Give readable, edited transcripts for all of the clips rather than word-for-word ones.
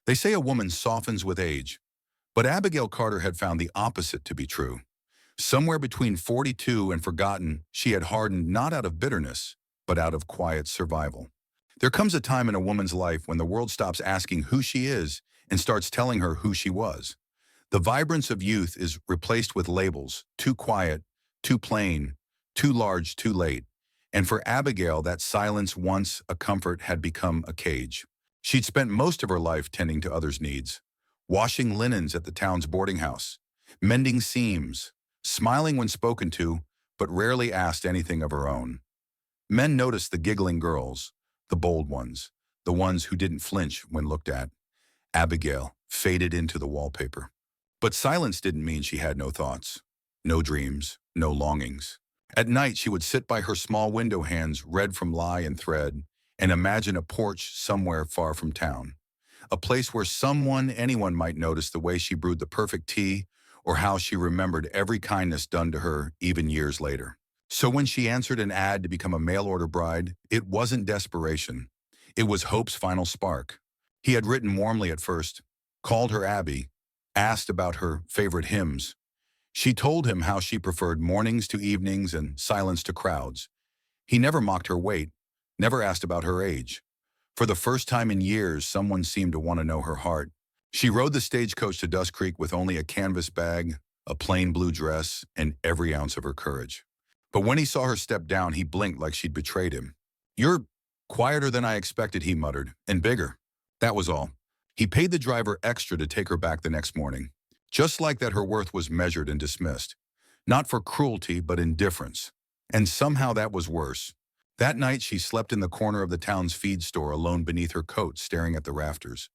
They say a woman softens with age, but Abigail Carter had found the opposite to be true. Somewhere between 42 and forgotten, she had hardened not out of bitterness, but out of quiet survival. There comes a time in a woman's life when the world stops asking who she is and starts telling her who she was. The vibrance of youth is replaced with labels: too quiet, too plain, too large, too late. And for Abigail, that silence, once a comfort, had become a cage. She'd spent most of her life tending to others' needs, washing linens at the town's boarding house, mending seams, smiling when spoken to, but rarely asked anything of her own. Men noticed the giggling girls, the bold ones, the ones who didn't flinch when looked at. Abigail faded into the wallpaper. But silence didn't mean she had no thoughts, no dreams, no longings. At night, she would sit by her small window, hands red from lye and thread, and imagine a porch somewhere far from town. A place where anyone might notice the way she brewed the perfect tea, or how she remembered every kindness done to her even years later. So when she answered an ad to become a mail-order bride, it wasn't desperation. It was hope's final spark. He had written warmly at first, called her Abby, asked about her favorite hymns. She told him how she preferred mornings to evenings and silence to crowds. He never mocked her weight, never asked about her age. For the first time in years, someone seemed to want to know her heart. She rode the stagecoach to Dust Creek with only a canvas bag, a plain blue dress, and every ounce of her courage. But when he saw her step down, he blinked like she'd betrayed him. "You're quieter than I expected," he muttered, "and bigger." That was all. He paid the driver extra to take her back the next morning. Just like that, her worth was measured and dismissed. Not for cruelty, but indifference. And somehow that was worse. That night, she slept in the corner of the town's feed store, alone beneath her coat, staring at the rafters.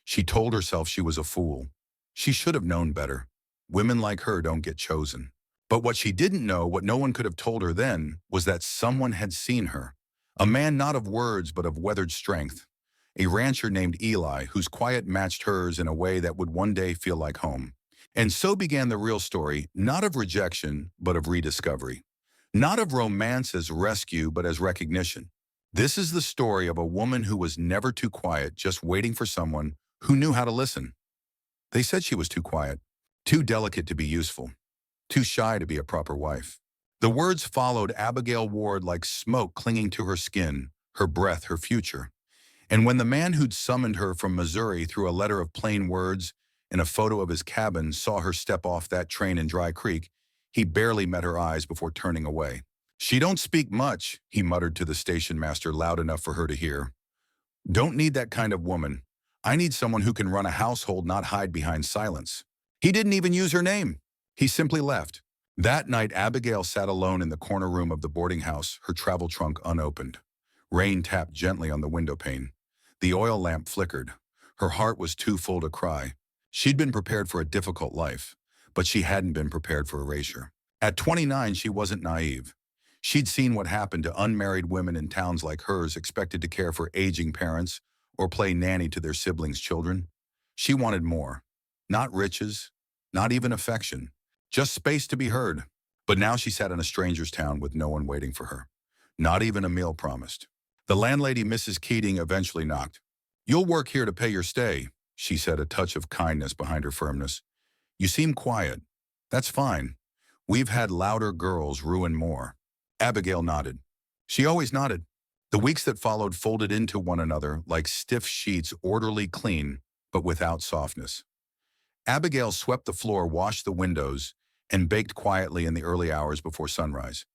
She told herself she was a fool. She should have known better. Women like her don't get chosen. But what she didn't know, what no one could have told her then, was that someone had seen her. A man not of words, but of weathered strength. A rancher named Eli, whose quiet matched hers in a way that would one day feel like home. And so began the real story, not of rejection, but of rediscovery. Not of romance as rescue, but as recognition. This is the story of a woman who was never too quiet, just waiting for someone who knew how to listen. They said she was too quiet, too delicate to be useful, too shy to be a proper wife. The words followed Abigail Ward like smoke clinging to her skin, her breath, her future. And when the man who'd summoned her from Missouri through a letter of plain words and a photo of his cabin saw her step off that train in Dry Creek, he barely met her eyes before turning away. "She don't speak much," he muttered to the station master loud enough for her to hear. "Don't need that kind of woman. I need someone who can run a household, not hide behind silence." He didn't even use her name. He simply left. That night, Abigail sat alone in the corner room of the boarding house, her travel trunk unopened. Rain tapped gently on the window pane. The oil lamp flickered. Her heart was too full to cry. She'd been prepared for a difficult life, but she hadn't been prepared for erasure. At 29, she wasn't naive. She'd seen what happened to unmarried women in towns like hers, expected to care for aging parents or play nanny to their siblings' children. She wanted more. Not riches, not even affection, just space to be heard. But now she sat in a stranger's town with no one waiting for her. Not even a meal promised. The landlady, Mrs. Keating, eventually knocked. "You'll work here to pay your stay," she said, a touch of kindness behind her firmness. "You seem quiet. That's fine. We've had louder girls ruin more." Abigail nodded. She always nodded. The weeks that followed folded into one another like stiff sheets, orderly, clean, but without softness. Abigail swept the floor, washed the windows, and baked quietly in the early hours before sunrise.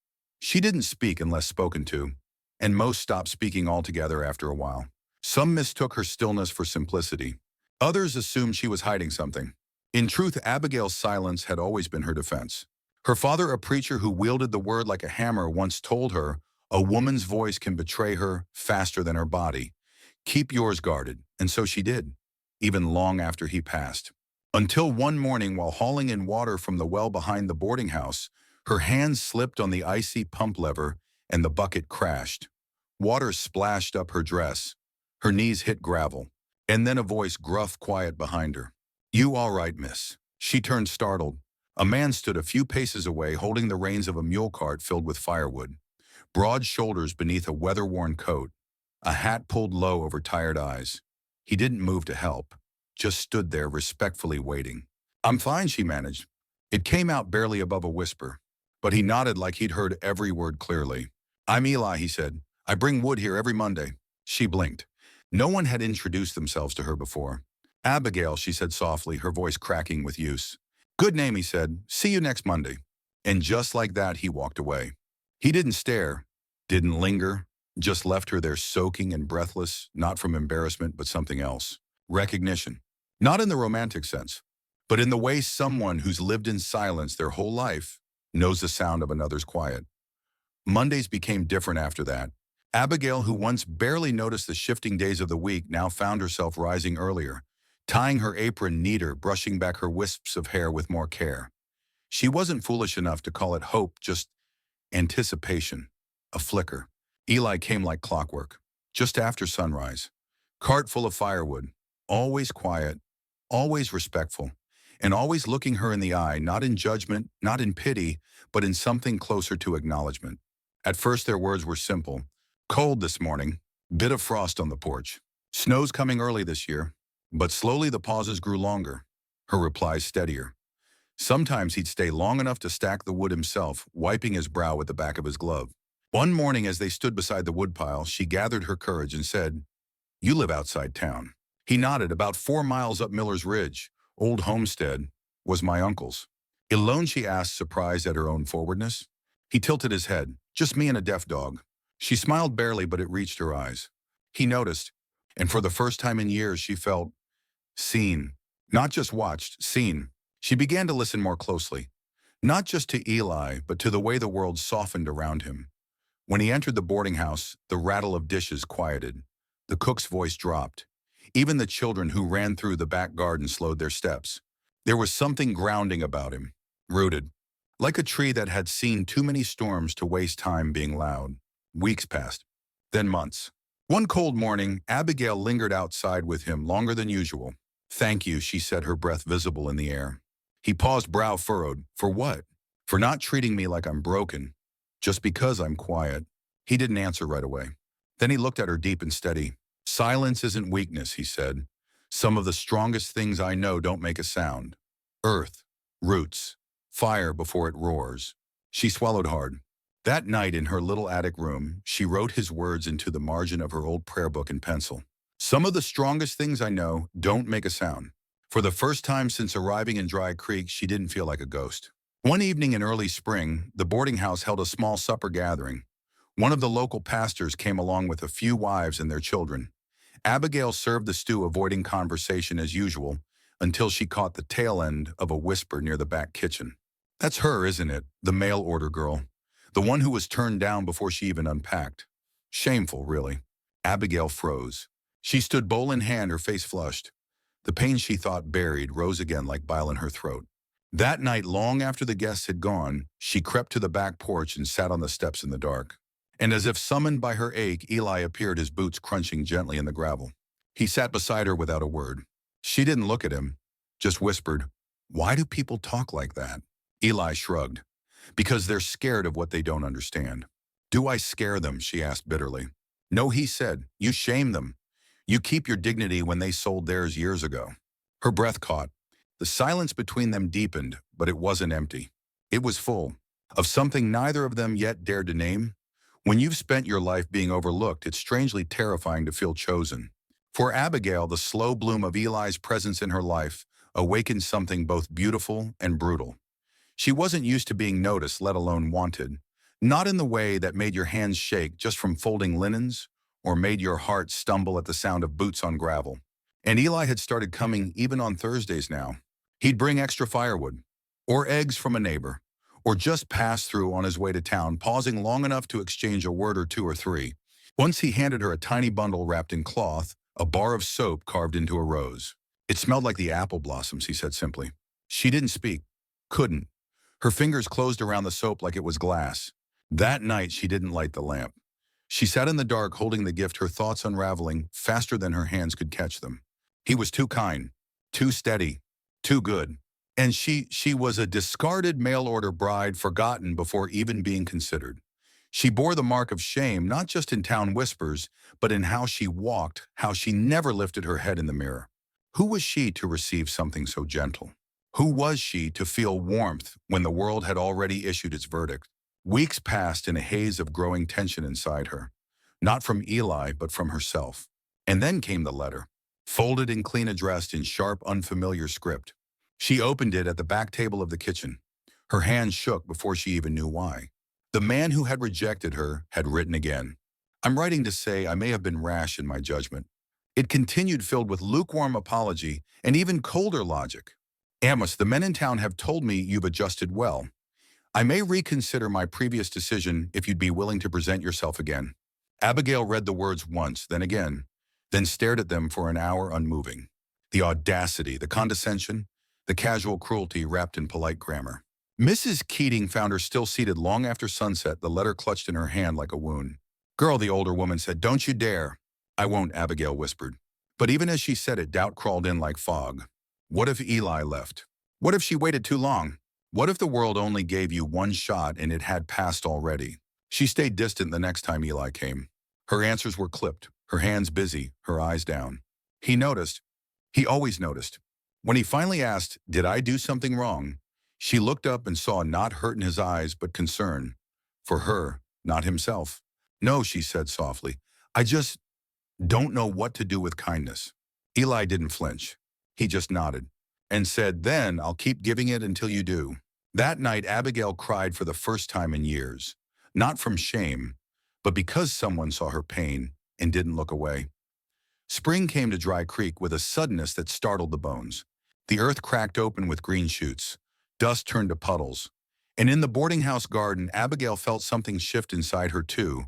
She didn't speak unless spoken to, and most stopped speaking altogether after a while. Some mistook her stillness for simplicity. Others assumed she was hiding something. In truth, Abigail's silence had always been her defense. Her father, a preacher who wielded the word like a hammer, once told her, "A woman's voice can betray her faster than her body. Keep yours guarded." And so she did, even long after he passed. Until one morning, while hauling in water from the well behind the boarding house, her hands slipped on the icy pump lever and the bucket crashed. Water splashed up her dress. Her knees hit gravel. And then a voice, gruff, quiet, behind her. "You all right, miss?" She turned, startled. A man stood a few paces away, holding the reins of a mule cart filled with firewood. Broad shoulders beneath a weather-worn coat. A hat pulled low over tired eyes. He didn't move to help. just stood there respectfully waiting. "I'm fine," she managed. It came out barely above a whisper, but he nodded like he'd heard every word clearly. "I'm Eli," he said. "I bring wood here every Monday." She blinked. No one had introduced themselves to her before. "Abigail," she said softly, her voice cracking with use. "Good name," he said. "See you next Monday." And just like that, he walked away. He didn't stare, didn't linger, just left her there soaking and breathless, not from embarrassment, but something else. Recognition. Not in the romantic sense, but in the way someone who's lived in silence their whole life knows the sound of another's quiet. Mondays became different after that. Abigail, who once barely noticed the shifting days of the week, now found herself rising earlier, tying her apron neater, brushing back her wisps of hair with more care. She wasn't foolish enough to call it hope, just anticipation, a flicker. Eli came like clockwork, just after sunrise, cart full of firewood, always quiet, always respectful, and always looking her in the eye, not in judgment, not in pity, but in something closer to acknowledgement. At first their words were simple. "Cold this morning, bit of frost on the porch. Snow's coming early this year." But slowly the pauses grew longer, her replies steadier. Sometimes he'd stay long enough to stack the wood himself, wiping his brow with the back of his glove. One morning as they stood beside the woodpile, she gathered her courage and said, "You live outside town." He nodded. "About 4 miles up Miller's Ridge. Old homestead. Was my uncle's." "Alone?" she asked, surprised at her own forwardness. He tilted his head. "Just me and a deaf dog." She smiled barely, but it reached her eyes. He noticed, and for the first time in years she felt seen. Not just watched, seen. She began to listen more closely, not just to Eli, but to the way the world softened around him. When he entered the boarding house, the rattle of dishes quieted. The cook's voice dropped. Even the children who ran through the back garden slowed their steps. There was something grounding about him, rooted, like a tree that had seen too many storms to waste time being loud. Weeks passed, then months. One cold morning, Abigail lingered outside with him longer than usual. "Thank you," she said, her breath visible in the air. He paused, brow furrowed. "For what?" "For not treating me like I'm broken, just because I'm quiet." He didn't answer right away. Then he looked at her deep and steady. "Silence isn't weakness," he said. "Some of the strongest things I know don't make a sound. Earth, roots, fire before it roars." She swallowed hard. That night in her little attic room, she wrote his words into the margin of her old prayer book in pencil. "Some of the strongest things I know don't make a sound." For the first time since arriving in Dry Creek, she didn't feel like a ghost. One evening in early spring, the boarding house held a small supper gathering. One of the local pastors came along with a few wives and their children. Abigail served the stew, avoiding conversation as usual, until she caught the tail end of a whisper near the back kitchen. "That's her, isn't it? The mail order girl. The one who was turned down before she even unpacked. Shameful, really." Abigail froze. She stood bowl in hand, her face flushed. The pain she thought buried rose again like bile in her throat. That night, long after the guests had gone, she crept to the back porch and sat on the steps in the dark. And as if summoned by her ache, Eli appeared, his boots crunching gently in the gravel. He sat beside her without a word. She didn't look at him, just whispered, "Why do people talk like that?" Eli shrugged. "Because they're scared of what they don't understand." "Do I scare them?" she asked bitterly. "No," he said. "You shame them. You keep your dignity when they sold theirs years ago." Her breath caught. The silence between them deepened, but it wasn't empty. It was full of something neither of them yet dared to name. When you've spent your life being overlooked, it's strangely terrifying to feel chosen. For Abigail, the slow bloom of Eli's presence in her life awakened something both beautiful and brutal. She wasn't used to being noticed, let alone wanted. Not in the way that made your hands shake just from folding linens, or made your heart stumble at the sound of boots on gravel. And Eli had started coming even on Thursdays now. He'd bring extra firewood, or eggs from a neighbor, or just pass through on his way to town, pausing long enough to exchange a word or two or three. Once he handed her a tiny bundle wrapped in cloth, a bar of soap carved into a rose. "It smelled like the apple blossoms," he said simply. She didn't speak. Couldn't. Her fingers closed around the soap like it was glass. That night she didn't light the lamp. She sat in the dark holding the gift, her thoughts unraveling faster than her hands could catch them. He was too kind, too steady, too good. And she was a discarded mail-order bride, forgotten before even being considered. She bore the mark of shame, not just in town whispers, but in how she walked, how she never lifted her head in the mirror. Who was she to receive something so gentle? Who was she to feel warmth when the world had already issued its verdict? Weeks passed in a haze of growing tension inside her, not from Eli, but from herself. And then came the letter, folded and clean addressed in sharp, unfamiliar script. She opened it at the back table of the kitchen. Her hands shook before she even knew why. The man who had rejected her had written again. I'm writing to say I may have been rash in my judgment. It continued, filled with lukewarm apology and even colder logic. Amos, the men in town have told me you've adjusted well. I may reconsider my previous decision if you'd be willing to present yourself again. Abigail read the words once, then again, then stared at them for an hour unmoving. The audacity, the condescension, the casual cruelty wrapped in polite grammar. Mrs. Keating found her still seated long after sunset, the letter clutched in her hand like a wound. Girl, the older woman said, don't you dare. I won't, Abigail whispered. But even as she said it, doubt crawled in like fog. What if Eli left? What if she waited too long? What if the world only gave you one shot and it had passed already? She stayed distant the next time Eli came. Her answers were clipped, her hands busy, her eyes down. He noticed. He always noticed. When he finally asked, did I do something wrong? She looked up and saw not hurt in his eyes, but concern. For her, not himself. No, she said softly. I just don't know what to do with kindness. Eli didn't flinch. He just nodded and said, then I'll keep giving it until you do. That night, Abigail cried for the first time in years, not from shame, but because someone saw her pain and didn't look away. Spring came to Dry Creek with a suddenness that startled the bones. The earth cracked open with green shoots. Dust turned to puddles. And in the boarding house garden, Abigail felt something shift inside her too,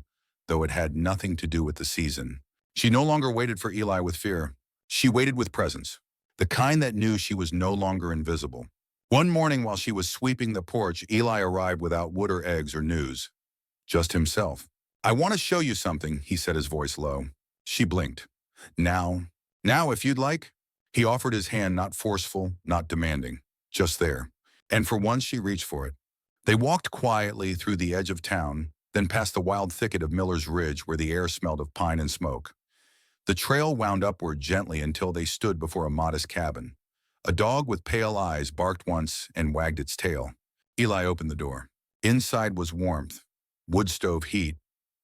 though it had nothing to do with the season. She no longer waited for Eli with fear. She waited with presence, the kind that knew she was no longer invisible. One morning while she was sweeping the porch, Eli arrived without wood or eggs or news. Just himself. I want to show you something, he said, his voice low. She blinked. Now, if you'd like. He offered his hand, not forceful, not demanding, just there. And for once she reached for it. They walked quietly through the edge of town, then past the wild thicket of Miller's Ridge where the air smelled of pine and smoke. The trail wound upward gently until they stood before a modest cabin. A dog with pale eyes barked once and wagged its tail. Eli opened the door. Inside was warmth, wood stove heat,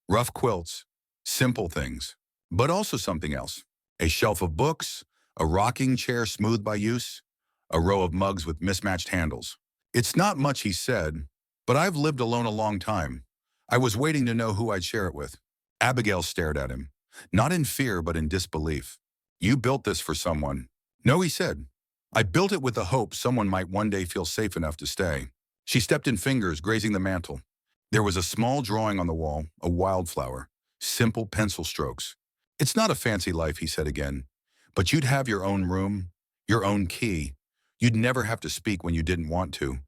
rough quilts, simple things, but also something else. A shelf of books, a rocking chair smoothed by use, a row of mugs with mismatched handles. It's not much, he said, but I've lived alone a long time. I was waiting to know who I'd share it with. Abigail stared at him, not in fear but in disbelief. You built this for someone. No, he said. I built it with the hope someone might one day feel safe enough to stay. She stepped in fingers, grazing the mantel. There was a small drawing on the wall, a wildflower, simple pencil strokes. It's not a fancy life, he said again, but you'd have your own room, your own key. You'd never have to speak when you didn't want to.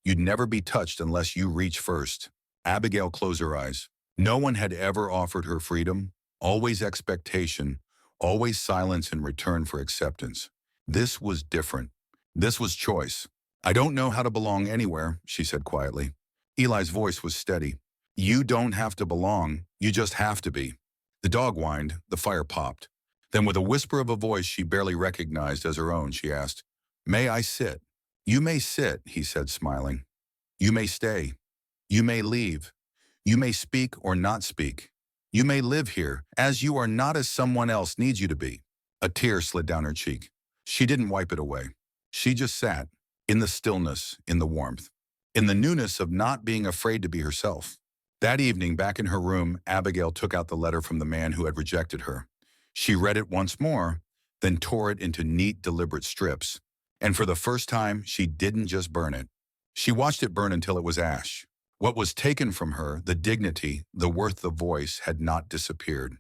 You'd never be touched unless you reach first. Abigail closed her eyes. No one had ever offered her freedom, always expectation, always silence in return for acceptance. This was different. This was choice. I don't know how to belong anywhere, she said quietly. Eli's voice was steady. You don't have to belong, you just have to be. The dog whined, the fire popped. Then with a whisper of a voice she barely recognized as her own, she asked, May I sit? You may sit, he said, smiling. You may stay. You may leave. You may speak or not speak. You may live here, as you are not as someone else needs you to be. A tear slid down her cheek. She didn't wipe it away. She just sat, in the stillness, in the warmth, in the newness of not being afraid to be herself. That evening, back in her room, Abigail took out the letter from the man who had rejected her. She read it once more, then tore it into neat, deliberate strips. And for the first time, she didn't just burn it. She watched it burn until it was ash. What was taken from her, the dignity, the worth, the voice, had not disappeared.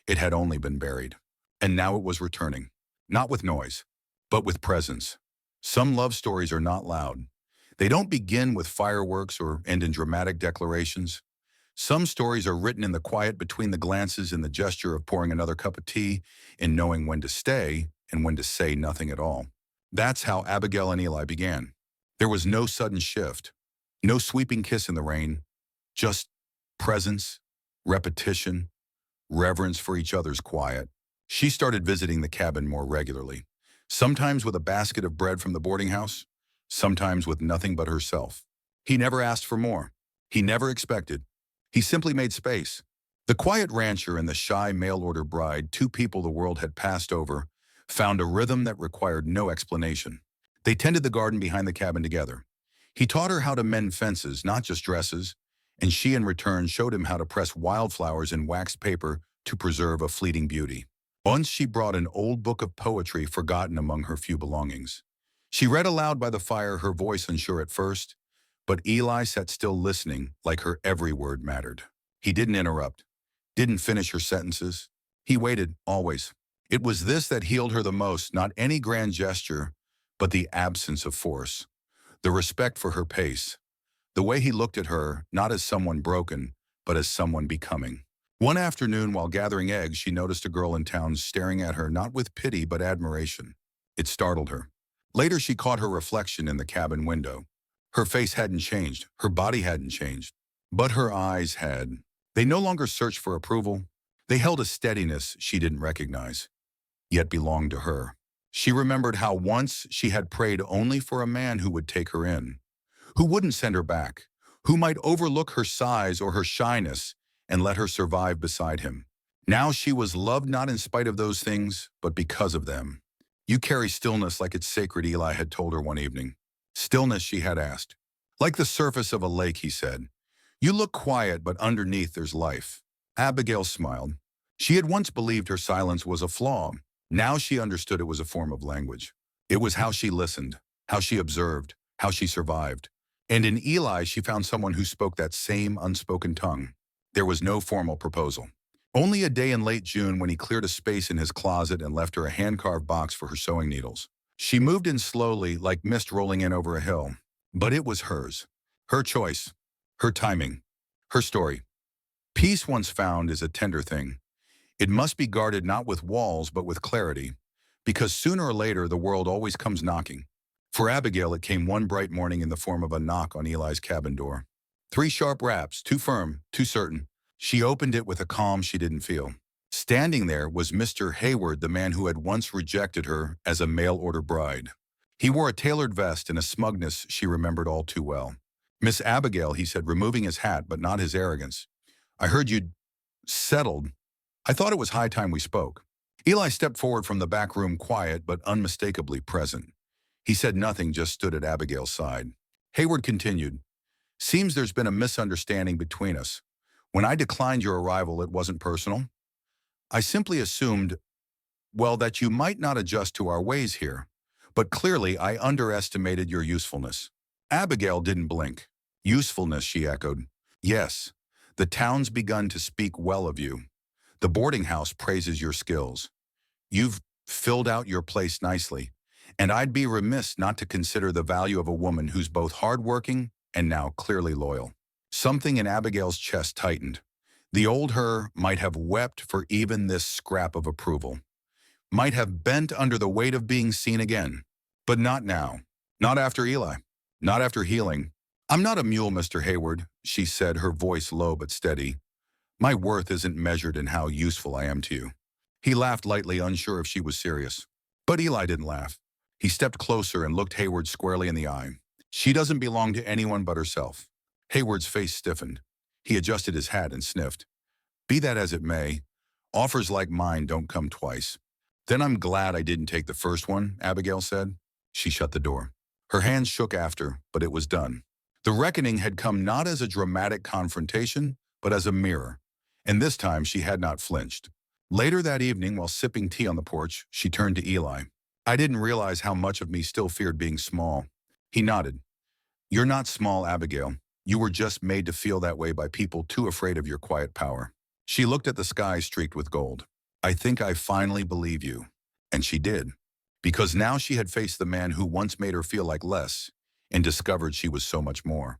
It had only been buried. And now it was returning, not with noise, but with presence. Some love stories are not loud. They don't begin with fireworks or end in dramatic declarations. Some stories are written in the quiet between the glances, in the gesture of pouring another cup of tea, in knowing when to stay and when to say nothing at all. That's how Abigail and Eli began. There was no sudden shift, no sweeping kiss in the rain, just presence, repetition, reverence for each other's quiet. She started visiting the cabin more regularly. sometimes with a basket of bread from the boarding house, sometimes with nothing but herself. He never asked for more. He never expected. He simply made space. The quiet rancher and the shy mail-order bride, two people the world had passed over, found a rhythm that required no explanation. They tended the garden behind the cabin together. He taught her how to mend fences, not just dresses, and she in return showed him how to press wildflowers in waxed paper to preserve a fleeting beauty. Once she brought an old book of poetry forgotten among her few belongings. She read aloud by the fire, her voice unsure at first, but Eli sat still listening like her every word mattered. He didn't interrupt, didn't finish her sentences. He waited, always. It was this that healed her the most, not any grand gesture, but the absence of force, the respect for her pace, the way he looked at her, not as someone broken, but as someone becoming. One afternoon, while gathering eggs, she noticed a girl in town staring at her not with pity but admiration. It startled her. Later, she caught her reflection in the cabin window. Her face hadn't changed, her body hadn't changed, but her eyes had. They no longer searched for approval. They held a steadiness she didn't recognize, yet belonged to her. She remembered how once she had prayed only for a man who would take her in, who wouldn't send her back, who might overlook her size or her shyness and let her survive beside him. Now she was loved not in spite of those things, but because of them. You carry stillness like it's sacred, Eli had told her one evening. Stillness, she had asked. Like the surface of a lake, he said. You look quiet, but underneath there's life. Abigail smiled. She had once believed her silence was a flaw. Now she understood it was a form of language. It was how she listened, how she observed, how she survived. And in Eli, she found someone who spoke that same unspoken tongue. There was no formal proposal. Only a day in late June when he cleared a space in his closet and left her a hand-carved box for her sewing needles. She moved in slowly, like mist rolling in over a hill. But it was hers. Her choice. Her timing. Her story. Peace once found is a tender thing. It must be guarded not with walls but with clarity, because sooner or later the world always comes knocking. For Abigail, it came one bright morning in the form of a knock on Eli's cabin door. 3 sharp raps, too firm, too certain. She opened it with a calm she didn't feel. Standing there was Mr. Hayward, the man who had once rejected her as a mail-order bride. He wore a tailored vest and a smugness she remembered all too well. Miss Abigail, he said, removing his hat but not his arrogance. I heard you'd settled. I thought it was high time we spoke. Eli stepped forward from the back room, quiet but unmistakably present. He said nothing, just stood at Abigail's side. Hayward continued, Seems there's been a misunderstanding between us. When I declined your arrival, it wasn't personal. I simply assumed, well, that you might not adjust to our ways here. But clearly, I underestimated your usefulness. Abigail didn't blink. Usefulness, she echoed. Yes, the town's begun to speak well of you. The boarding house praises your skills. You've filled out your place nicely, and I'd be remiss not to consider the value of a woman who's both hardworking and now clearly loyal. Something in Abigail's chest tightened. The old her might have wept for even this scrap of approval, might have bent under the weight of being seen again. But not now. Not after Eli. Not after healing. I'm not a mule, Mr. Hayward, she said, her voice low but steady. My worth isn't measured in how useful I am to you. He laughed lightly, unsure if she was serious. But Eli didn't laugh. He stepped closer and looked Hayward squarely in the eye. She doesn't belong to anyone but herself. Hayward's face stiffened. He adjusted his hat and sniffed. Be that as it may, offers like mine don't come twice. Then I'm glad I didn't take the first one, Abigail said. She shut the door. Her hands shook after, but it was done. The reckoning had come not as a dramatic confrontation, but as a mirror. And this time she had not flinched. Later that evening, while sipping tea on the porch, she turned to Eli. I didn't realize how much of me still feared being small. He nodded. You're not small, Abigail. You were just made to feel that way by people too afraid of your quiet power. She looked at the sky streaked with gold. I think I finally believe you. And she did. Because now she had faced the man who once made her feel like less and discovered she was so much more.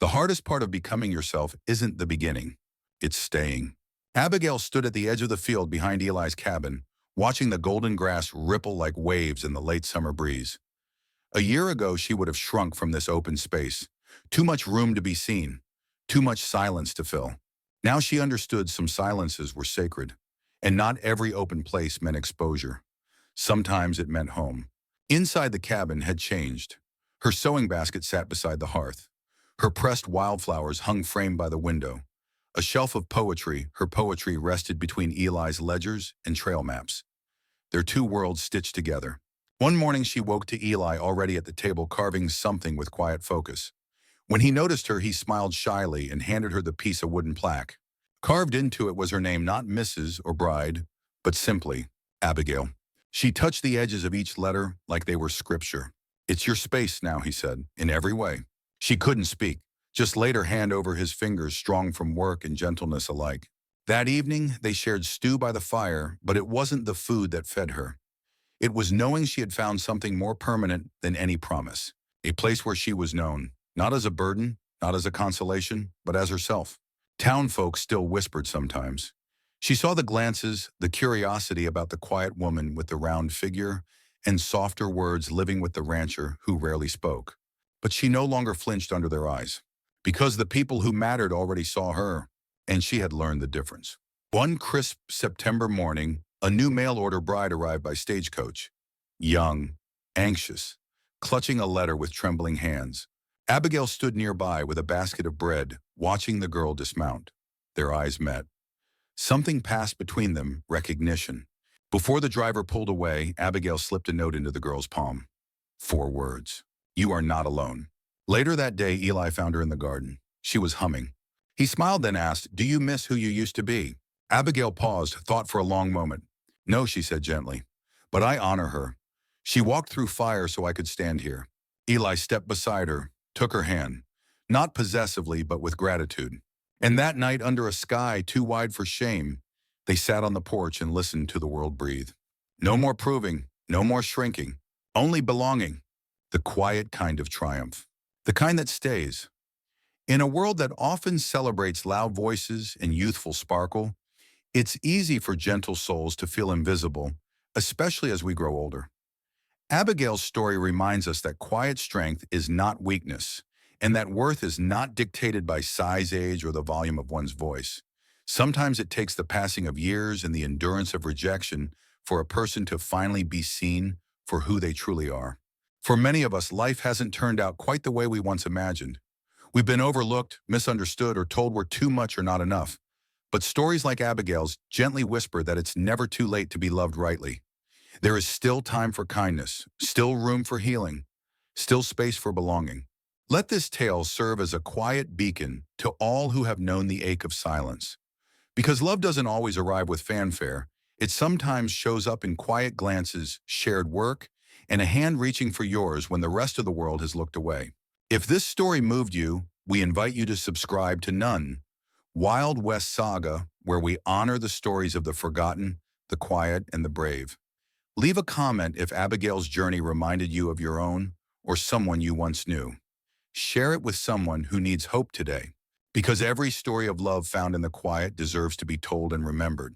The hardest part of becoming yourself isn't the beginning. It's staying. Abigail stood at the edge of the field behind Eli's cabin, watching the golden grass ripple like waves in the late summer breeze. A year ago, she would have shrunk from this open space. Too much room to be seen. Too much silence to fill. Now she understood some silences were sacred, and not every open place meant exposure. Sometimes it meant home. Inside the cabin had changed. Her sewing basket sat beside the hearth. Her pressed wildflowers hung framed by the window. A shelf of poetry, her poetry rested between Eli's ledgers and trail maps. Their two worlds stitched together. One morning she woke to Eli already at the table carving something with quiet focus. When he noticed her, he smiled shyly and handed her the piece of wooden plaque. Carved into it was her name, not Mrs. or Bride, but simply Abigail. She touched the edges of each letter like they were scripture. "It's your space now," he said, "in every way." She couldn't speak, just laid her hand over his fingers, strong from work and gentleness alike. That evening, they shared stew by the fire, but it wasn't the food that fed her. It was knowing she had found something more permanent than any promise. A place where she was known, not as a burden, not as a consolation, but as herself. Town folk still whispered sometimes. She saw the glances, the curiosity about the quiet woman with the round figure, and softer words living with the rancher who rarely spoke. But she no longer flinched under their eyes, because the people who mattered already saw her, and she had learned the difference. One crisp September morning, a new mail-order bride arrived by stagecoach. Young, anxious, clutching a letter with trembling hands. Abigail stood nearby with a basket of bread, watching the girl dismount. Their eyes met. Something passed between them, recognition. Before the driver pulled away, Abigail slipped a note into the girl's palm. 4 words. "You are not alone." Later that day, Eli found her in the garden. She was humming. He smiled, then asked, "Do you miss who you used to be?" Abigail paused, thought for a long moment. "No," she said gently, "but I honor her. She walked through fire so I could stand here." Eli stepped beside her, took her hand, not possessively but with gratitude. And that night, under a sky too wide for shame, they sat on the porch and listened to the world breathe. No more proving, no more shrinking, only belonging. The quiet kind of triumph. The kind that stays. In a world that often celebrates loud voices and youthful sparkle, it's easy for gentle souls to feel invisible, especially as we grow older. Abigail's story reminds us that quiet strength is not weakness, and that worth is not dictated by size, age, or the volume of one's voice. Sometimes it takes the passing of years and the endurance of rejection for a person to finally be seen for who they truly are. For many of us, life hasn't turned out quite the way we once imagined. We've been overlooked, misunderstood, or told we're too much or not enough. But stories like Abigail's gently whisper that it's never too late to be loved rightly. There is still time for kindness, still room for healing, still space for belonging. Let this tale serve as a quiet beacon to all who have known the ache of silence. Because love doesn't always arrive with fanfare, it sometimes shows up in quiet glances, shared work, and a hand reaching for yours when the rest of the world has looked away. If this story moved you, we invite you to subscribe to None, Wild West Saga, where we honor the stories of the forgotten, the quiet, and the brave. Leave a comment if Abigail's journey reminded you of your own or someone you once knew. Share it with someone who needs hope today, because every story of love found in the quiet deserves to be told and remembered.